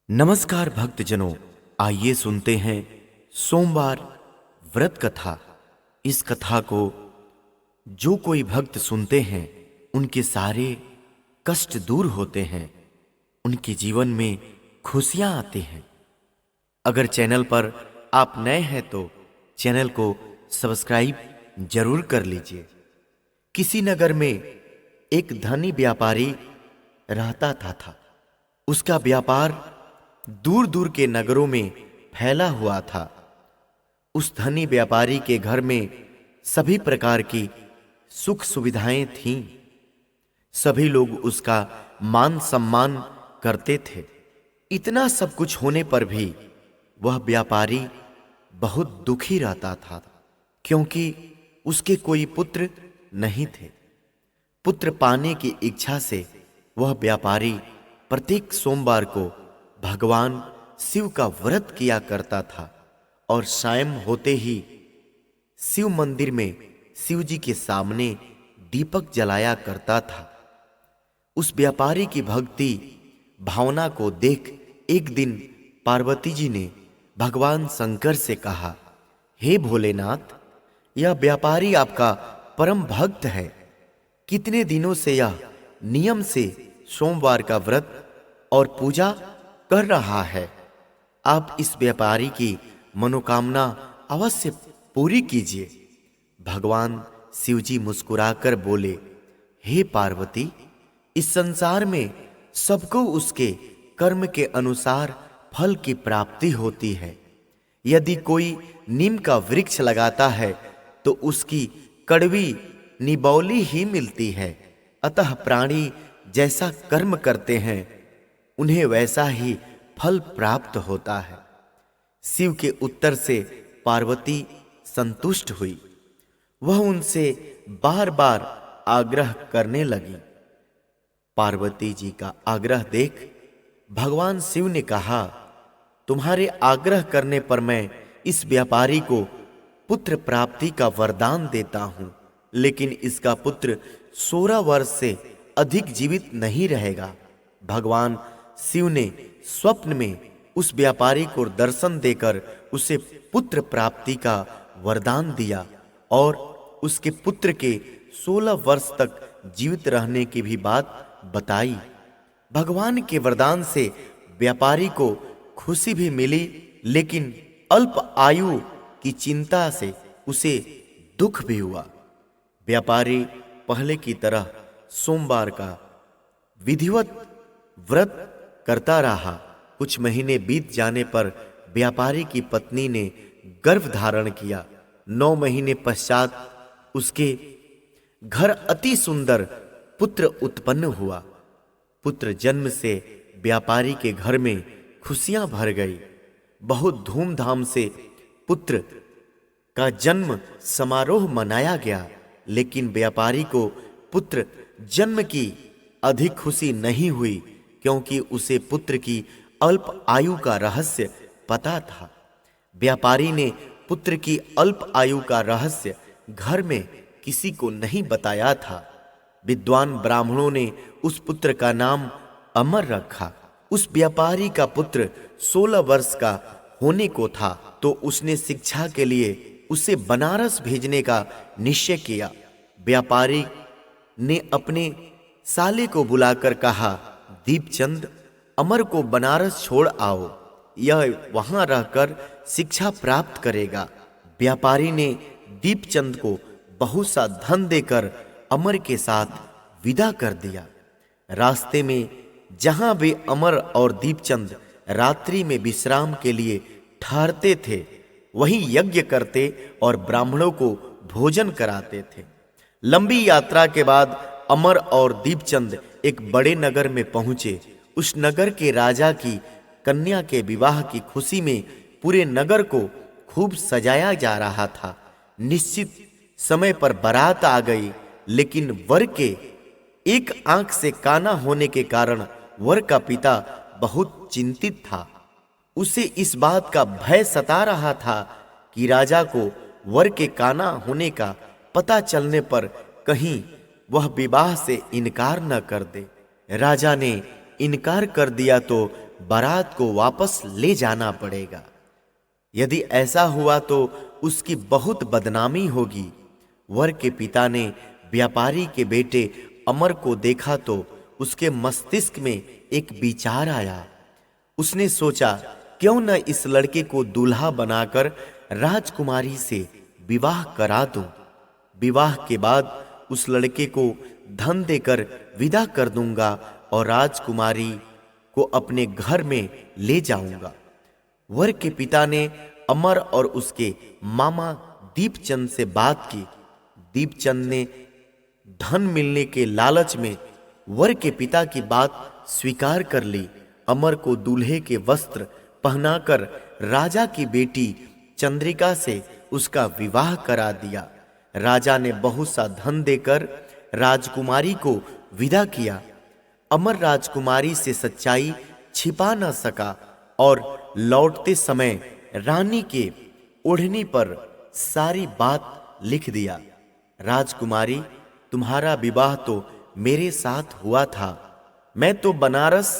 नमस्कार भक्तजनों, आइए सुनते हैं सोमवार व्रत कथा। इस कथा को जो कोई भक्त सुनते हैं उनके सारे कष्ट दूर होते हैं, उनके जीवन में खुशियां आती हैं। अगर चैनल पर आप नए हैं तो चैनल को सब्सक्राइब जरूर कर लीजिए। किसी नगर में एक धनी व्यापारी रहता था। उसका व्यापार दूर दूर के नगरों में फैला हुआ था। उस धनी व्यापारी के घर में सभी प्रकार की सुख सुविधाएं थीं। सभी लोग उसका मान सम्मान करते थे। इतना सब कुछ होने पर भी वह व्यापारी बहुत दुखी रहता था, क्योंकि उसके कोई पुत्र नहीं थे। पुत्र पाने की इच्छा से वह व्यापारी प्रत्येक सोमवार को भगवान शिव का व्रत किया करता था और सायं होते ही शिव मंदिर में शिव जी के सामने दीपक जलाया करता था। उस व्यापारी की भक्ति भावना को देख एक दिन पार्वती जी ने भगवान शंकर से कहा, हे भोलेनाथ, यह व्यापारी आपका परम भक्त है। कितने दिनों से यह नियम से सोमवार का व्रत और पूजा कर रहा है। आप इस व्यापारी की मनोकामना अवश्य पूरी कीजिए। भगवान शिवजी मुस्कुराकर बोले, हे पार्वती, इस संसार में सबको उसके कर्म के अनुसार फल की प्राप्ति होती है। यदि कोई नीम का वृक्ष लगाता है तो उसकी कड़वी निबौली ही मिलती है। अतः प्राणी जैसा कर्म करते हैं उन्हें वैसा ही फल प्राप्त होता है। शिव के उत्तर से पार्वती संतुष्ट हुई। वह उनसे बार बार आग्रह करने लगी। पार्वती जी का आग्रह देख भगवान शिव ने कहा, तुम्हारे आग्रह करने पर मैं इस व्यापारी को पुत्र प्राप्ति का वरदान देता हूं, लेकिन इसका पुत्र 16 वर्ष से अधिक जीवित नहीं रहेगा। भगवान शिव ने स्वप्न में उस व्यापारी को दर्शन देकर उसे पुत्र प्राप्ति का वरदान दिया और उसके पुत्र के 16 वर्ष तक जीवित रहने की भी बात बताई। भगवान के वरदान से व्यापारी को खुशी भी मिली, लेकिन अल्प आयु की चिंता से उसे दुख भी हुआ। व्यापारी पहले की तरह सोमवार का विधिवत व्रत करता रहा। कुछ महीने बीत जाने पर व्यापारी की पत्नी ने गर्भ धारण किया। 9 महीने पश्चात उसके घर अति सुंदर पुत्र उत्पन्न हुआ। पुत्र जन्म से व्यापारी के घर में खुशियां भर गई। बहुत धूमधाम से पुत्र का जन्म समारोह मनाया गया, लेकिन व्यापारी को पुत्र जन्म की अधिक खुशी नहीं हुई, क्योंकि उसे पुत्र की अल्प आयु का रहस्य पता था। व्यापारी ने पुत्र की अल्प आयु का रहस्य घर में किसी को नहीं बताया था। विद्वान ब्राह्मणों ने उस पुत्र का नाम अमर रखा। उस व्यापारी का पुत्र 16 वर्ष का होने को था तो उसने शिक्षा के लिए उसे बनारस भेजने का निश्चय किया। व्यापारी ने अपने साले को बुलाकर कहा, दीपचंद, अमर को बनारस छोड़ आओ, यह वहां रहकर शिक्षा प्राप्त करेगा। व्यापारी ने दीपचंद को बहुत सा धन देकर अमर के साथ विदा कर दिया। रास्ते में जहां भी अमर और दीपचंद रात्रि में विश्राम के लिए ठहरते थे, वहीं यज्ञ करते और ब्राह्मणों को भोजन कराते थे। लंबी यात्रा के बाद अमर और दीपचंद एक बड़े नगर में पहुंचे। उस नगर के राजा की कन्या के विवाह की खुशी में पूरे नगर को खूब सजाया जा रहा था। निश्चित समय पर बारात आ गई, लेकिन वर के एक आंख से काना होने के कारण वर का पिता बहुत चिंतित था। उसे इस बात का भय सता रहा था कि राजा को वर के काना होने का पता चलने पर कहीं वह विवाह से इनकार न कर दे। राजा ने इनकार कर दिया तो बारात को वापस ले जाना पड़ेगा। यदि ऐसा हुआ तो उसकी बहुत बदनामी होगी। वर के पिता ने व्यापारी के बेटे अमर को देखा तो उसके मस्तिष्क में एक विचार आया। उसने सोचा, क्यों न इस लड़के को दूल्हा बनाकर राजकुमारी से विवाह करा दूं। विवाह के बाद उस लड़के को धन देकर विदा कर दूंगा और राजकुमारी को अपने घर में ले जाऊंगा। वर के पिता ने अमर और उसके मामा दीपचंद से बात की। दीपचंद ने धन मिलने के लालच में वर के पिता की बात स्वीकार कर ली। अमर को दूल्हे के वस्त्र पहनाकर राजा की बेटी चंद्रिका से उसका विवाह करा दिया। राजा ने बहुत सा धन देकर राजकुमारी को विदा किया। अमर राजकुमारी से सच्चाई छिपा न सका और लौटते समय रानी के ओढ़नी पर सारी बात लिख दिया। राजकुमारी, तुम्हारा विवाह तो मेरे साथ हुआ था। मैं तो बनारस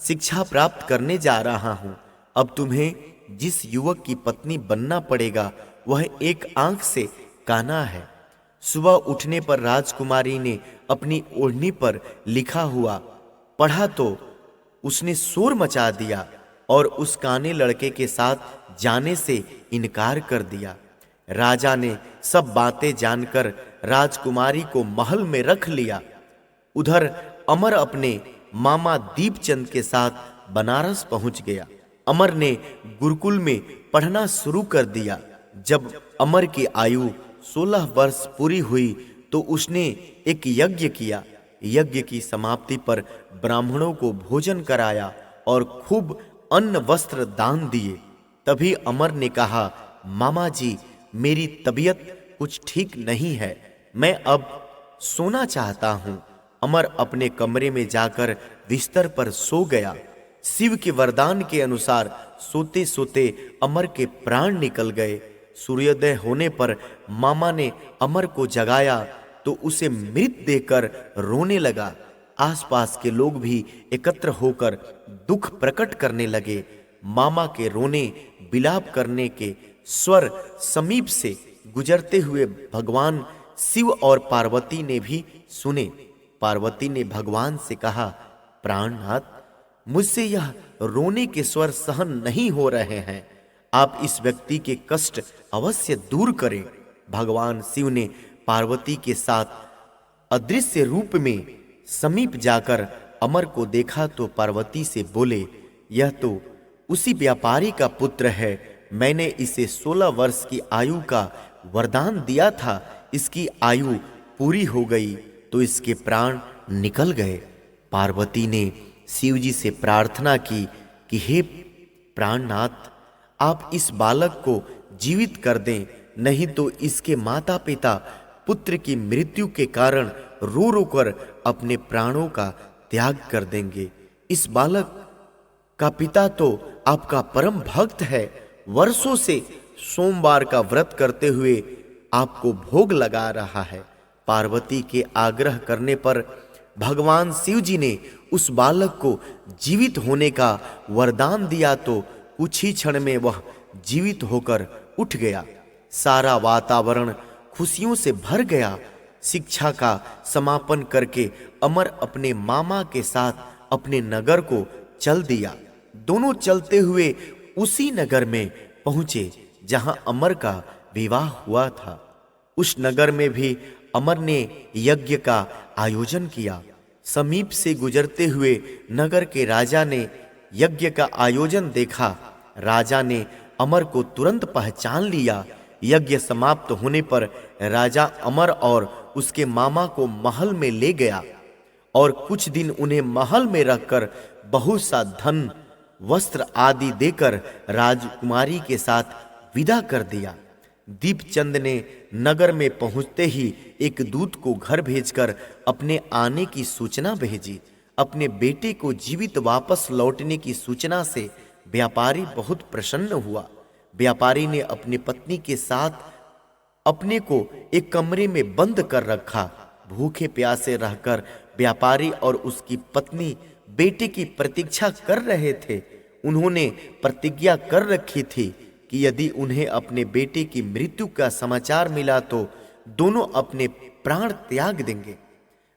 शिक्षा प्राप्त करने जा रहा हूं। अब तुम्हें जिस युवक की पत्नी बनना पड़ेगा वह एक आंख से काना है। सुबह उठने पर राजकुमारी ने अपनी ओढ़नी पर लिखा हुआ पढ़ा तो उसने शोर मचा दिया और उस काने लड़के के साथ जाने से इनकार कर दिया। राजा ने सब बातें जानकर राजकुमारी को महल में रख लिया। उधर अमर अपने मामा दीपचंद के साथ बनारस पहुंच गया। अमर ने गुरुकुल में पढ़ना शुरू कर दिया। जब अमर की आयु 16 वर्ष पूरी हुई तो उसने एक यज्ञ किया। यज्ञ की समाप्ति पर ब्राह्मणों को भोजन कराया और खूब अन्न वस्त्र दान दिए। तभी अमर ने कहा, मामा जी, मेरी तबीयत कुछ ठीक नहीं है, मैं अब सोना चाहता हूं। अमर अपने कमरे में जाकर बिस्तर पर सो गया। शिव के वरदान के अनुसार सोते सोते अमर के प्राण निकल गए। सूर्योदय होने पर मामा ने अमर को जगाया तो उसे मृत देखकर रोने लगा। आसपास के लोग भी एकत्र होकर दुख प्रकट करने लगे। मामा के रोने विलाप करने के स्वर समीप से गुजरते हुए भगवान शिव और पार्वती ने भी सुने। पार्वती ने भगवान से कहा, प्राणनाथ, मुझसे यह रोने के स्वर सहन नहीं हो रहे हैं। आप इस व्यक्ति के कष्ट अवश्य दूर करें। भगवान शिव ने पार्वती के साथ अदृश्य रूप में समीप जाकर अमर को देखा तो पार्वती से बोले, यह तो उसी व्यापारी का पुत्र है। मैंने इसे 16 वर्ष की आयु का वरदान दिया था। इसकी आयु पूरी हो गई तो इसके प्राण निकल गए। पार्वती ने शिव जी से प्रार्थना की कि हे प्राणनाथ, आप इस बालक को जीवित कर दें, नहीं तो इसके माता पिता पुत्र की मृत्यु के कारण रो रो कर अपने प्राणों का त्याग कर देंगे। इस बालक का पिता तो आपका परम भक्त है। वर्षों से सोमवार का व्रत करते हुए आपको भोग लगा रहा है। पार्वती के आग्रह करने पर भगवान शिव जी ने उस बालक को जीवित होने का वरदान दिया तो कुछ ही क्षण में वह जीवित होकर उठ गया। सारा वातावरण खुशियों से भर गया। शिक्षा का समापन करके अमर अपने मामा के साथ अपने नगर को चल दिया। दोनों चलते हुए उसी नगर में पहुंचे जहां अमर का विवाह हुआ था। उस नगर में भी अमर ने यज्ञ का आयोजन किया। समीप से गुजरते हुए नगर के राजा ने यज्ञ का आयोजन देखा। राजा ने अमर को तुरंत पहचान लिया। यज्ञ समाप्त होने पर राजा अमर और उसके मामा को महल में ले गया और कुछ दिन उन्हें महल में रखकर बहुत सा धन, वस्त्र आदि देकर राजकुमारी के साथ विदा कर दिया। दीपचंद ने नगर में पहुंचते ही एक दूत को घर भेजकर अपने आने की सूचना भेजी। अपने बेटे को जीवित वापस लौटने की सूचना से व्यापारी बहुत प्रसन्न हुआ। व्यापारी ने अपनी पत्नी के साथ अपने को एक कमरे में बंद कर रखा। भूखे प्यासे रहकर व्यापारी और उसकी पत्नी बेटे की प्रतीक्षा कर रहे थे। उन्होंने प्रतिज्ञा कर रखी थी कि यदि उन्हें अपने बेटे की मृत्यु का समाचार मिला तो दोनों अपने प्राण त्याग देंगे।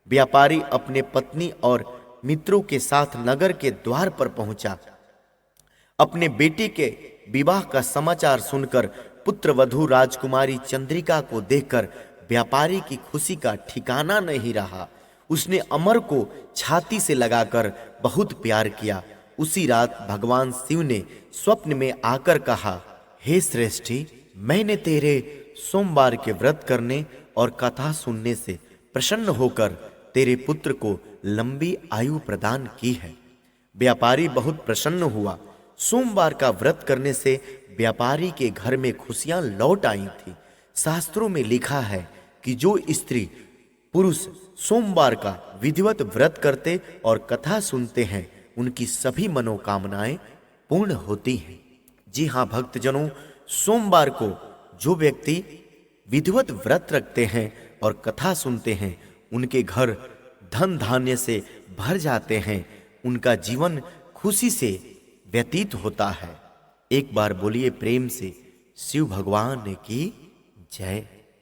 व्यापारी अपने पत्नी और मित्रों के साथ नगर के द्वार पर पहुंचा। अपने बेटे के विवाह का समाचार सुनकर पुत्रवधू राजकुमारी चंद्रिका को देखकर व्यापारी की खुशी का ठिकाना नहीं रहा। उसने अमर को छाती से लगाकर बहुत प्यार किया। उसी रात भगवान शिव ने स्वप्न में आकर कहा, हे श्रेष्ठी, मैंने तेरे सोमवार के व्रत करने और कथा सुनने से प्रसन्न होकर तेरे पुत्र को लंबी आयु प्रदान की है। व्यापारी बहुत प्रसन्न हुआ। सोमवार का व्रत करने से व्यापारी के घर में खुशियां लौट आई थी। शास्त्रों में लिखा है कि जो स्त्री पुरुष सोमवार का विधिवत व्रत करते और कथा सुनते हैं, उनकी सभी मनोकामनाएं पूर्ण होती हैं। जी हाँ भक्तजनों, सोमवार को जो व्यक्ति विधिवत व्रत रखते हैं और कथा सुनते हैं, उनके घर धन धान्य से भर जाते हैं। उनका जीवन खुशी से व्यतीत होता है। एक बार बोलिए प्रेम से, शिव भगवान की जय।